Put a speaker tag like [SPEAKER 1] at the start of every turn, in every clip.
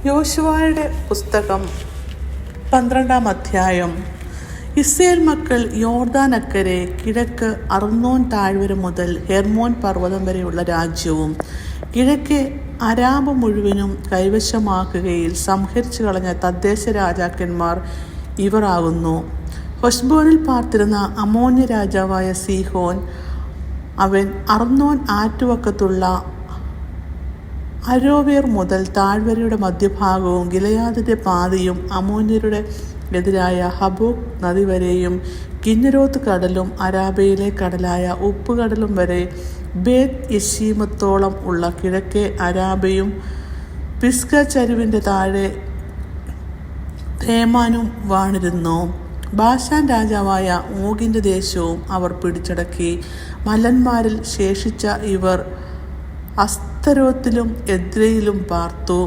[SPEAKER 1] യോശുവയുടെ പുസ്തകം 12-ാം അധ്യായം. ഇസ്രായേൽ മക്കൾ യോർദാൻ അക്കരെ കിഴക്ക് അർന്നോൻ താഴ്വര മുതൽ ഹെർമോൻ പർവ്വതം വരെയുള്ള രാജ്യവും കിഴക്ക് അരാബ് മുഴുവനും കൈവശമാക്കുകയിൽ സംഹരിച്ചു കളഞ്ഞ തദ്ദേശ രാജാക്കന്മാർ ഇവർ ആകുന്നു. ഹെശ്ബോനിൽ പാർത്തിരുന്ന അമോന്യ രാജാവായ സീഹോൻ, അവൻ അർന്നോൻ ആറ്റുവക്കത്തുള്ള അരോവേർ മുതൽ താഴ്വരയുടെ മധ്യഭാഗവും ഗിലെയാദിന്റെ പാതിയും അമോന്യരുടെ എതിരായ ഹബോക് നദി വരെയും കിന്നരോത്ത് കടലും അരാബയിലെ കടലായ ഉപ്പുകടലും വരെ ബേത് യെശീമത്തോളം ഉള്ള കിഴക്കേ അരാബയും പിസ്ഗ ചരിവിൻ്റെ താഴെ തേമാനും വാണിരുന്നു. ബാശാൻ രാജാവായ ഓഗിൻ്റെ ദേശവും അവർ പിടിച്ചടക്കി. മല്ലന്മാരിൽ ശേഷിച്ച ഇവർ അസ്തരോത്തിലും എദ്രയിലും പാർത്തു.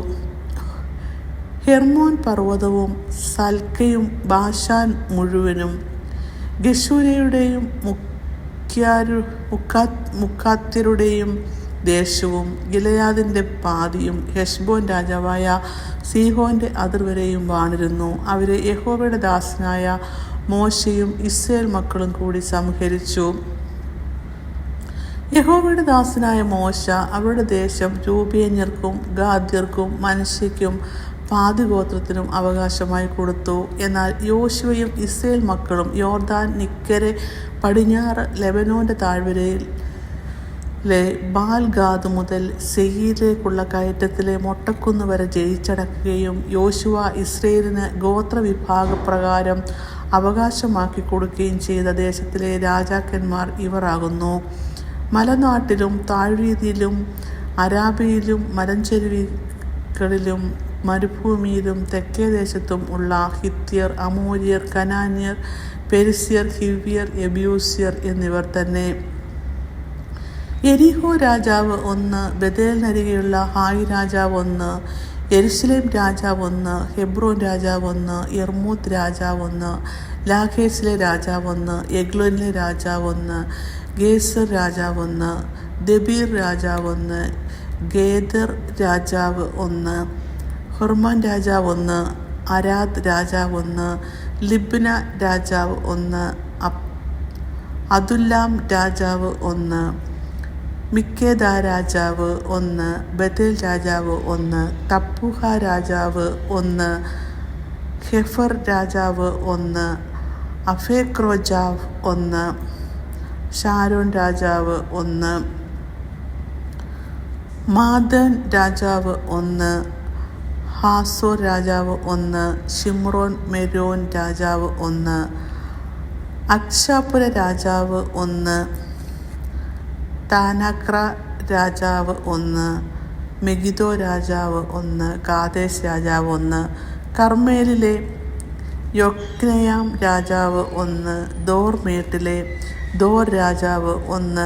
[SPEAKER 1] ഹെർമോൻ പർവ്വതവും സൽക്കയും ബാശാൻ മുഴുവനും ഗെശൂര്യരുടെയും മുക്കാത്യരുടെയും ദേശവും ഗിലെയാദിന്റെ പാതിയും ഹെശ്ബോൻ രാജാവായ സീഹോന്റെ അതിർവരെയും വാണിരുന്നു. അവരെ യഹോവയുടെ ദാസനായ മോശയും ഇസ്രായേൽ മക്കളും കൂടി സംഹരിച്ചു. യഹോവയുടെ ദാസനായ മോശ അവരുടെ ദേശം രൂബേന്യർക്കും ഗാദ്യർക്കും മനശ്ശെക്കും പാതിഗോത്രത്തിനും അവകാശമായി കൊടുത്തു. എന്നാൽ യോശുവയും ഇസ്രായേൽ മക്കളും യോർദാൻ നിക്കരെ പടിഞ്ഞാറ് ലെബനോന്റെ താഴ്വരയിലെ ബാൽഗാദ് മുതൽ സെയീരിലേക്കുള്ള കയറ്റത്തിലെ മൊട്ടക്കുന്ന് വരെ ജയിച്ചടക്കുകയും യോശുവ ഇസ്രായേലിന് ഗോത്രവിഭാഗപ്രകാരം അവകാശമാക്കി കൊടുക്കുകയും ചെയ്ത ദേശത്തിലെ രാജാക്കന്മാർ ഇവർ ആകുന്നു. മലനാട്ടിലും താഴ്വീതിയിലും അരാബയിലും മലഞ്ചെരുവുകളിലും മരുഭൂമിയിലും തെക്കേ ദേശത്തും ഉള്ള ഹിത്യർ, അമോര്യർ, കനാന്യർ, പെരിസ്യർ, ഹിവ്യർ, യെബൂസ്യർ എന്നിവർ തന്നെ. യെരിഹോ രാജാവ് 1, ബേഥേലിനരികെയുള്ള ഹായി രാജാവ് 1, യെരുശലേം രാജാവ് 1, ഹെബ്രോൻ രാജാവ് 1, യർമൂത്ത് രാജാവ് 1, ലാഖേസിലെ രാജാവ് 1, എഗ്ലോനിലെ രാജാവ് 1, ഗേസർ രാജാവ് 1, ദെബീർ രാജാവ് 1, ഗേദർ രാജാവ് 1, ഹെർമാൻ രാജാവ് 1, അരാദ് രാജാവ് 1, ലിബ്ന രാജാവ് 1, അതുല്ലാം രാജാവ് 1, മിക്കേദ രാജാവ് 1, ബേഥേൽ രാജാവ് 1, തപ്പൂഹ രാജാവ് 1, ഹെഫർ രാജാവ് 1, അഫേക്രോജാവ് 1, ഷാരോൻ രാജാവ് 1, മാദൻ രാജാവ് 1, ഹാസോർ രാജാവ് 1, ഷിമ്രോൻ മെരോൻ രാജാവ് 1, അക്ഷാപുര രാജാവ് 1, താനാക്ര രാജാവ് 1, മെഗിദോ രാജാവ് 1, കാദേശ് രാജാവ് 1, കർമ്മേലിലെ യൊക്നെയാം രാജാവ് 1, ദോർമേട്ടിലെ ദോർ രാജാവ് 1,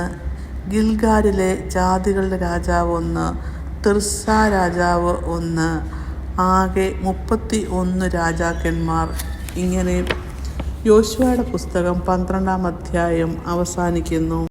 [SPEAKER 1] ഗിൽഗാലിലെ ജാതികളുടെ രാജാവ് 1, തിർസ രാജാവ് 1. ആകെ 31 രാജാക്കന്മാർ. ഇങ്ങനെ യോശുവയുടെ പുസ്തകം 12-ാം അധ്യായം അവസാനിക്കുന്നു.